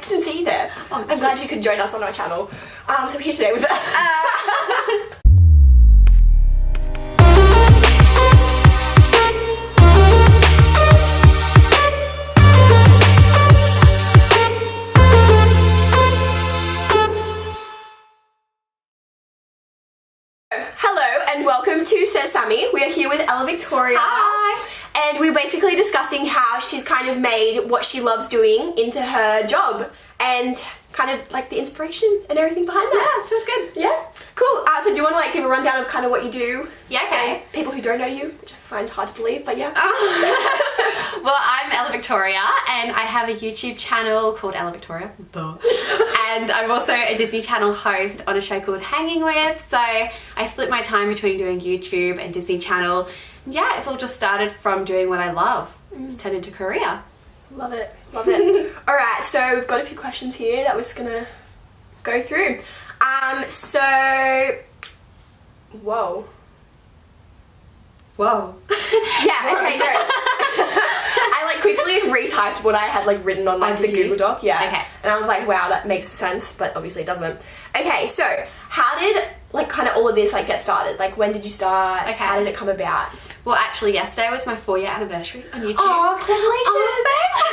didn't see you there. Oh, I'm glad you could join us on our channel. So we're here today with Hello and welcome to Says Sammy. We are here with Ella Victoria. Hi. And we're basically discussing how she's kind of made what she loves doing into her job and kind of like the inspiration and everything behind that. Yeah, sounds good. Yeah, cool. So do you want to like give a rundown of kind of what you do? Yeah, okay. So people who don't know you, which I find hard to believe, but yeah. Well, I'm Ella Victoria and I have a YouTube channel called Ella Victoria. And I'm also a Disney Channel host on a show called Hanging With. So I split my time between doing YouTube and Disney Channel. Yeah, it's all just started from doing what I love. It's turned into career. Love it, love it. All right, so we've got a few questions here that we're just gonna go through. Whoa. Yeah, okay, so I like quickly retyped what I had like written on like the Google Doc, yeah. Okay. And I was like, wow, that makes sense, but obviously it doesn't. Okay, so how did like kind of all of this like get started? Like when did you start? Okay. How did it come about? Well, actually, yesterday was my 4-year anniversary on YouTube. Oh, congratulations!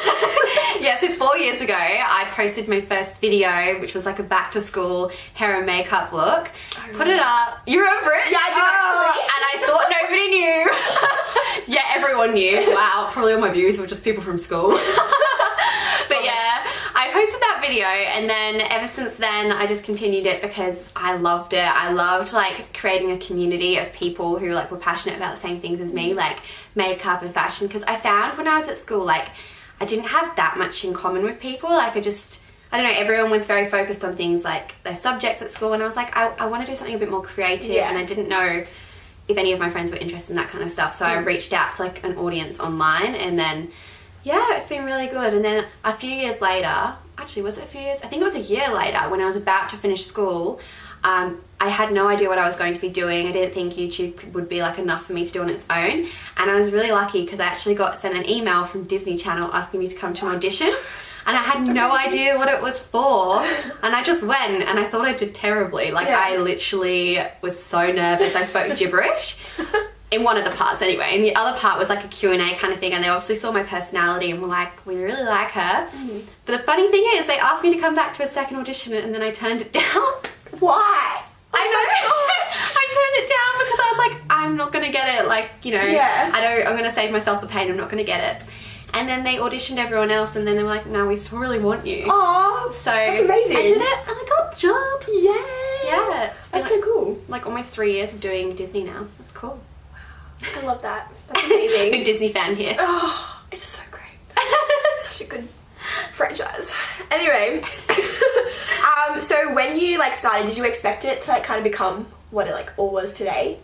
Oh, yeah, so 4 years ago, I posted my first video, which was like a back to school hair and makeup look. Put it up. You remember it? Yeah, I do actually. And I thought nobody knew. Yeah, everyone knew. Wow, probably all my views were just people from school. But yeah, I posted that video and then ever since then I just continued it because I loved it. I loved like creating a community of people who like were passionate about the same things as me, like makeup and fashion, because I found when I was at school like I didn't have that much in common with people. Like I don't know, everyone was very focused on things like their subjects at school and I was like I want to do something a bit more creative, and I didn't know if any of my friends were interested in that kind of stuff, so I reached out to like an audience online, and then yeah, it's been really good. And then a few years later, actually was it a few years? I think it was a year later when I was about to finish school, I had no idea what I was going to be doing. I didn't think YouTube would be like enough for me to do on its own. And I was really lucky because I actually got sent an email from Disney Channel asking me to come to an audition. And I had no idea what it was for. And I just went and I thought I did terribly. Like I literally was so nervous. I spoke gibberish. In one of the parts anyway, and the other part was like a Q&A kind of thing, and they obviously saw my personality and were like, we really like her. But the funny thing is they asked me to come back to a second audition and then I turned it down. Why? I know. I turned it down because I was like, I'm not gonna get it, like, you know, I'm gonna save myself the pain, I'm not gonna get it. And then they auditioned everyone else and then they were like, no, we still really want you. Aww, so that's amazing. I did it and I got the job. Yay! Yeah, That's so cool. Like almost 3 years of doing Disney now. That's cool. I love that. That's amazing. Big Disney fan here. Oh, it's so great. Such a good franchise. Anyway, so when you like started, did you expect it to like kind of become what it like all was today?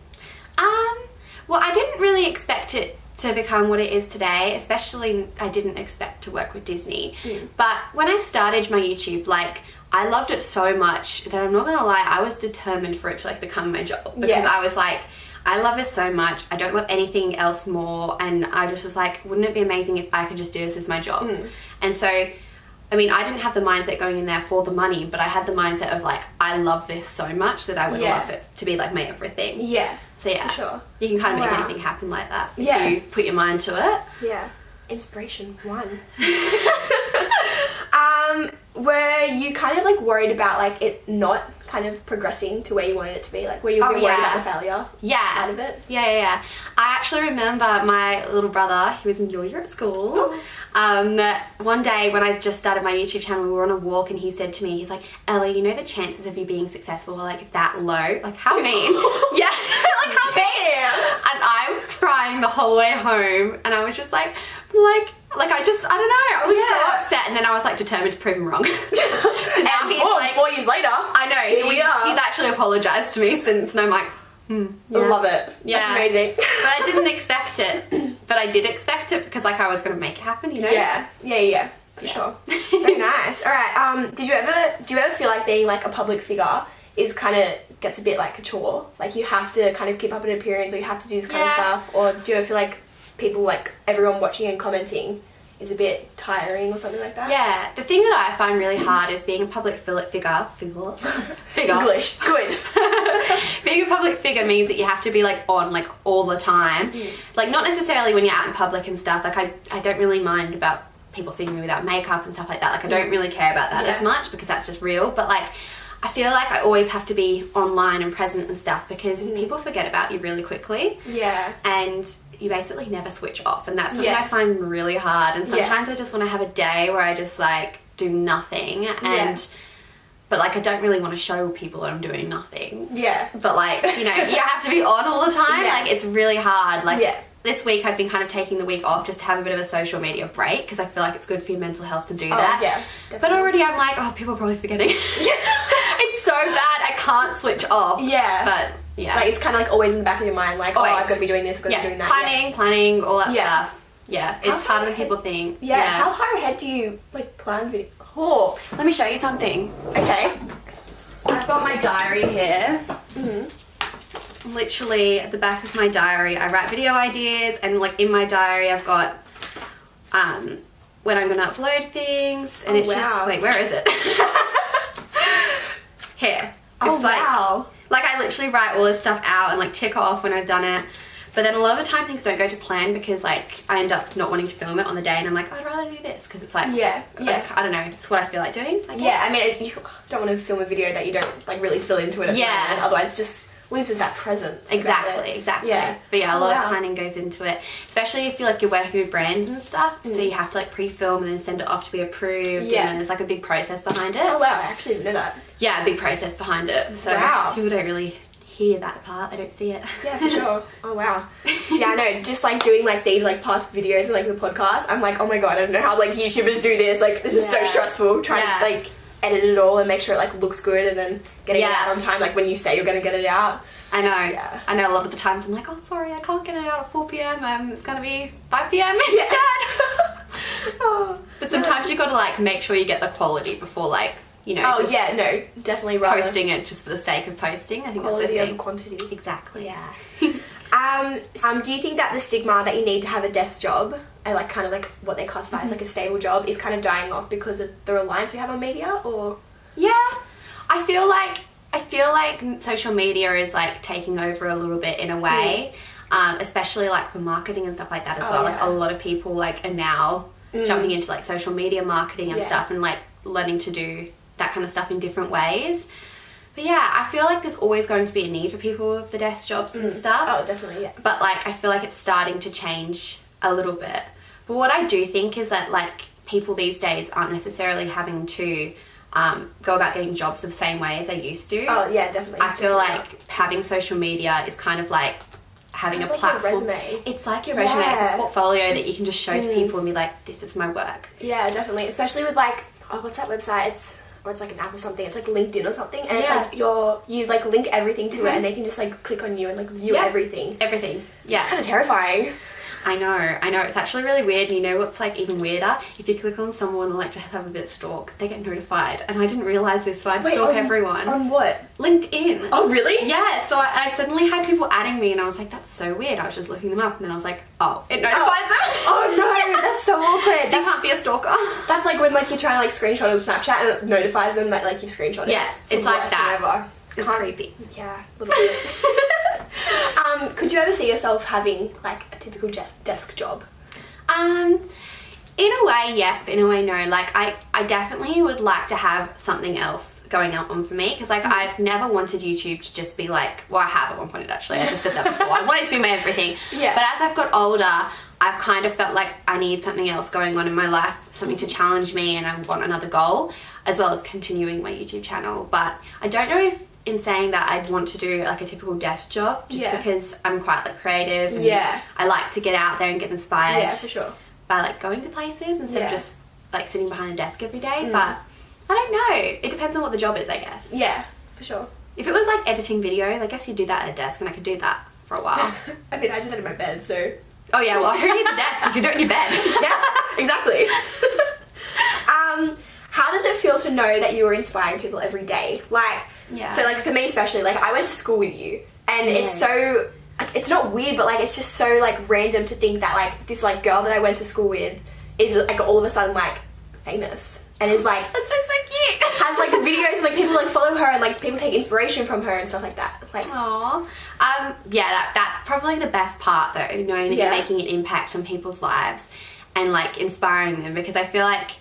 Well, I didn't really expect it to become what it is today, especially I didn't expect to work with Disney. But when I started my YouTube, like I loved it so much that I'm not gonna lie, I was determined for it to like become my job, because I was like, I love this so much, I don't love anything else more, and I just was like, wouldn't it be amazing if I could just do this as my job? And so, I mean, I didn't have the mindset going in there for the money, but I had the mindset of like, I love this so much that I would love it to be like my everything. Yeah. So yeah, for sure. You can kind of make anything happen like that if you put your mind to it. Yeah. Inspiration 1. Were you kind of like worried about like it not kind of progressing to where you wanted it to be? Like were you worried about the failure side of it? Yeah. I actually remember my little brother, he was in your year at school. One day when I just started my YouTube channel, we were on a walk and he said to me, he's like, Ella, you know the chances of you being successful are like that low? Like how mean? Yeah, like how mean? And I was crying the whole way home and I was just like I don't know, I was so upset, and then I was like determined to prove him wrong. So now he's like 4 years later. I know, here we are. He's actually apologized to me since, and I'm like, I love it. Yeah. That's amazing. But I didn't expect it. But I did expect it because like I was gonna make it happen, you know? Yeah. For sure. Very nice. Alright, do you ever feel like being like a public figure is kind of gets a bit like a chore? Like you have to kind of keep up an appearance, or you have to do this kind of stuff, or do you ever feel like people, like everyone watching and commenting, is a bit tiring or something like that? Yeah, the thing that I find really hard is being a public figure. English, good. Being a public figure means that you have to be like on like all the time. Like not necessarily when you're out in public and stuff. Like I don't really mind about people seeing me without makeup and stuff like that. Like I don't really care about that as much because that's just real. But like I feel like I always have to be online and present and stuff because people forget about you really quickly. Yeah. And you basically never switch off, and that's something I find really hard. And sometimes I just want to have a day where I just like do nothing but like I don't really want to show people that I'm doing nothing. Yeah. But like, you know, you have to be on all the time. Like it's really hard. Like this week I've been kind of taking the week off just to have a bit of a social media break because I feel like it's good for your mental health to do that. Yeah. Definitely. But already I'm like, oh, people are probably forgetting. It's so bad. I can't switch off. Yeah. But yeah. Like it's kind of like always in the back of your mind, like, Always. oh, I've got to be doing this, I've got to be doing that. Planning, all that Yeah. stuff. Yeah, it's harder than people think. Yeah. How far ahead do you like plan video? Oh. Let me show you something. Okay. I've got my diary here. Literally at the back of my diary, I write video ideas, and like in my diary, I've got when I'm gonna upload things, and it's just where is it? Here. It's like I literally write all this stuff out and like tick off when I've done it. But then a lot of the time things don't go to plan because like I end up not wanting to film it on the day, and I'm like, I'd rather do this because it's like, like, I don't know, it's what I feel like doing, I guess. Yeah, I mean, you don't want to film a video that you don't like really feel into it at the moment, otherwise it just loses that presence. Exactly. Yeah. But yeah, a lot of planning goes into it, especially if you like you're working with brands and stuff, so you have to like pre-film and then send it off to be approved, and then there's like a big process behind it. Oh wow, I actually didn't know that. Yeah, a big process behind it. So people don't really hear that part, they don't see it. Yeah, for sure. Oh wow. Yeah, I know, just like doing like these like past videos and like the podcast, I'm like, oh my god, I don't know how like YouTubers do this, like this is so stressful trying to like edit it all and make sure it like looks good and then getting it out on time, like when you say you're gonna get it out. I know. I know a lot of the times I'm like, oh sorry, I can't get it out at 4 p.m. It's gonna be 5 p.m. instead. But sometimes you gotta like make sure you get the quality before like, you know, just definitely posting it just for the sake of posting. I think that's the thing. Over quantity. Exactly. Yeah. Do you think that the stigma that you need to have a desk job, and like kind of like what they classify as like a stable job, is kind of dying off because of the reliance we have on media, or? Yeah, I feel like social media is like taking over a little bit in a way, especially like for marketing and stuff like that as well. Like a lot of people like are now jumping into like social media marketing and stuff, and like learning to do that kind of stuff in different ways. But yeah, I feel like there's always going to be a need for people with the desk jobs and stuff. Oh, definitely, yeah. But like I feel like it's starting to change a little bit. But what I do think is that like people these days aren't necessarily having to go about getting jobs the same way as they used to. Oh yeah, definitely. I feel like having social media is kind of like having a platform. Your resume. It's like your resume. It's a portfolio that you can just show to people and be like, this is my work. Yeah, definitely. Especially with like, what's that website? It's like an app or something. It's like LinkedIn or something, and it's like you like link everything to it, and they can just like click on you and like view everything. Everything. Yeah. It's kind of terrifying. I know. It's actually really weird. And you know what's like even weirder? If you click on someone and like just have a bit of stalk, they get notified. And I didn't realise this, so I'd stalk everyone. On what? LinkedIn. Oh, really? Yeah. So I suddenly had people adding me, and I was like, that's so weird. I was just looking them up, and then I was like, oh, it notifies them. Oh no, that's so awkward. So you can't be a stalker. That's like when like you're trying to like screenshot on Snapchat and it notifies them that like you've screenshotted. Yeah, it's like that. It's creepy. Yeah, a little bit. Could you ever see yourself having like a typical desk job? In a way, yes, but in a way, no. Like, I definitely would like to have something else going on for me, because like I've never wanted YouTube to just be like, well, I have at one point actually. I just said that before. I want it to be my everything. Yeah. But as I've got older, I've kind of felt like I need something else going on in my life, something to challenge me, and I want another goal, as well as continuing my YouTube channel. But I don't know if in saying that I'd want to do like a typical desk job, just because I'm quite like creative, and I like to get out there and get inspired. Yeah, for sure. By like going to places instead of just like sitting behind a desk every day. But I don't know. It depends on what the job is, I guess. Yeah, for sure. If it was like editing videos, I guess you'd do that at a desk, and I could do that for a while. I mean, I do that in my bed, so. Oh yeah, well, who needs a desk if you do it in your bed? Yeah, exactly. How does it feel to know that you are inspiring people every day? Like, so like for me especially, like I went to school with you, and it's so, like, it's not weird, but like it's just so like random to think that like this like girl that I went to school with is like all of a sudden like famous and is like That's so cute. has like videos and like people like follow her and like people take inspiration from her and stuff like that. Like, Aww. Yeah, that's probably the best part though, knowing that you're making an impact on people's lives and like inspiring them, because I feel like,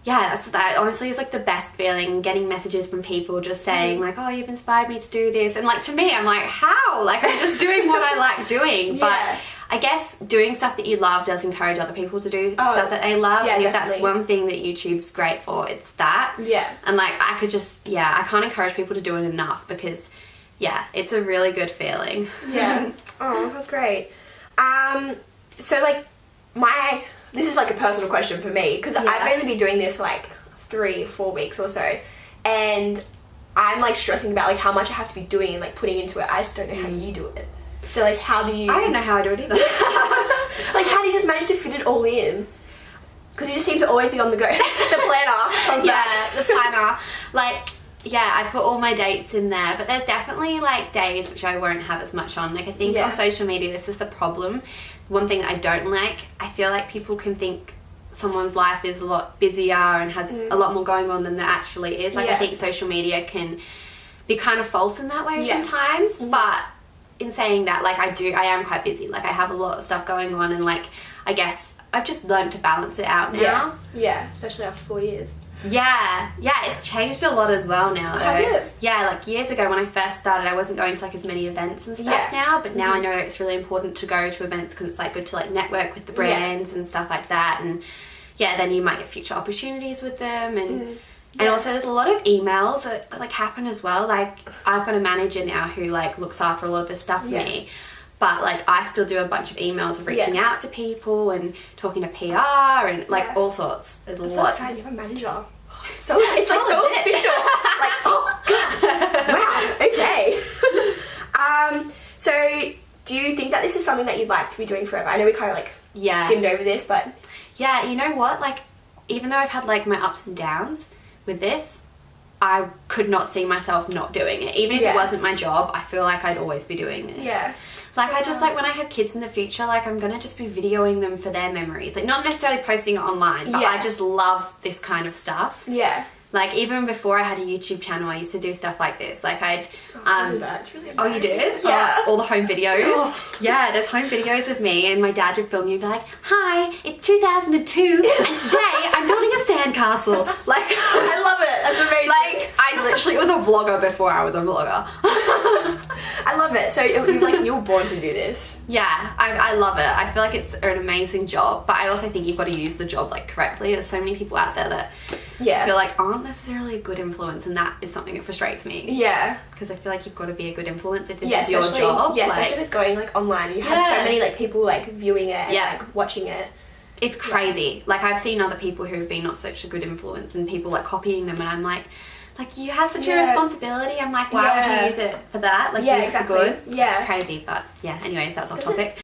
yeah, that honestly is like the best feeling, getting messages from people just saying like, oh, you've inspired me to do this. And like, to me, I'm like, how? Like, I'm just doing what I like doing. But I guess doing stuff that you love does encourage other people to do stuff that they love. Yeah, and if definitely. that's one thing that YouTube's great for, it's that. Yeah. And like, I could just, I can't encourage people to do it enough, because it's a really good feeling. Yeah. Oh, that's great. So like this is like a personal question for me, because I've only been doing this for like 3-4 weeks or so, and I'm like stressing about like how much I have to be doing and like putting into it. I just don't know how you do it. So like, how do you? I don't know how I do it either. Like, how do you just manage to fit it all in? Because you just seem to always be on the go. The planner comes back. The planner. Like, I put all my dates in there, but there's definitely like days which I won't have as much on. Like, I think on social media, this is the problem. One thing I don't like, I feel like people can think someone's life is a lot busier and has a lot more going on than there actually is. Like, I think social media can be kind of false in that way sometimes, but in saying that, like, I am quite busy. Like, I have a lot of stuff going on, and like, I guess I've just learned to balance it out now. Yeah, especially after 4 years. Yeah, it's changed a lot as well now though. Has it? Yeah, like years ago when I first started, I wasn't going to like as many events and stuff now, but now I know it's really important to go to events because it's like good to like network with the brands and stuff like that, and then you might get future opportunities with them, and and also there's a lot of emails that like happen as well. Like, I've got a manager now who like looks after a lot of this stuff for me, but like I still do a bunch of emails of reaching out to people and talking to PR and like all sorts. There's a lot. So excited, you have a manager. So it's like so legit. official. Like, oh god. Wow, okay. So do you think that this is something that you'd like to be doing forever? I know we kind of like skimmed over this, but yeah, you know what? Like, even though I've had like my ups and downs with this, I could not see myself not doing it. Even if it wasn't my job, I feel like I'd always be doing this. Yeah. Like, I just, like, when I have kids in the future, like, I'm gonna just be videoing them for their memories. Like, not necessarily posting it online, but I just love this kind of stuff. Yeah. Like, even before I had a YouTube channel, I used to do stuff like this. Like, I'd... It's really oh, you did? Yeah. All the home videos? Yeah, there's home videos of me, and my dad would film me and be like, hi, it's 2002, and today I'm building a sandcastle. Like... I love it. That's amazing. Like, I literally was a vlogger before I was a vlogger. I love it. So you were born to do this. Yeah, I love it. I feel like it's an amazing job, but I also think you've got to use the job like correctly. There's so many people out there that feel like aren't necessarily a good influence, and that is something that frustrates me. Yeah. Because I feel like you've got to be a good influence if this is your job. Yeah, like, especially if it's going like online. You have so many like people like viewing it and like watching it. It's crazy. Like, I've seen other people who have been not such a good influence and people like copying them, and I'm like, you have such a responsibility. I'm like, why would you use it for that? Like, use it for good. Yeah. It's crazy, but anyways, that's off topic.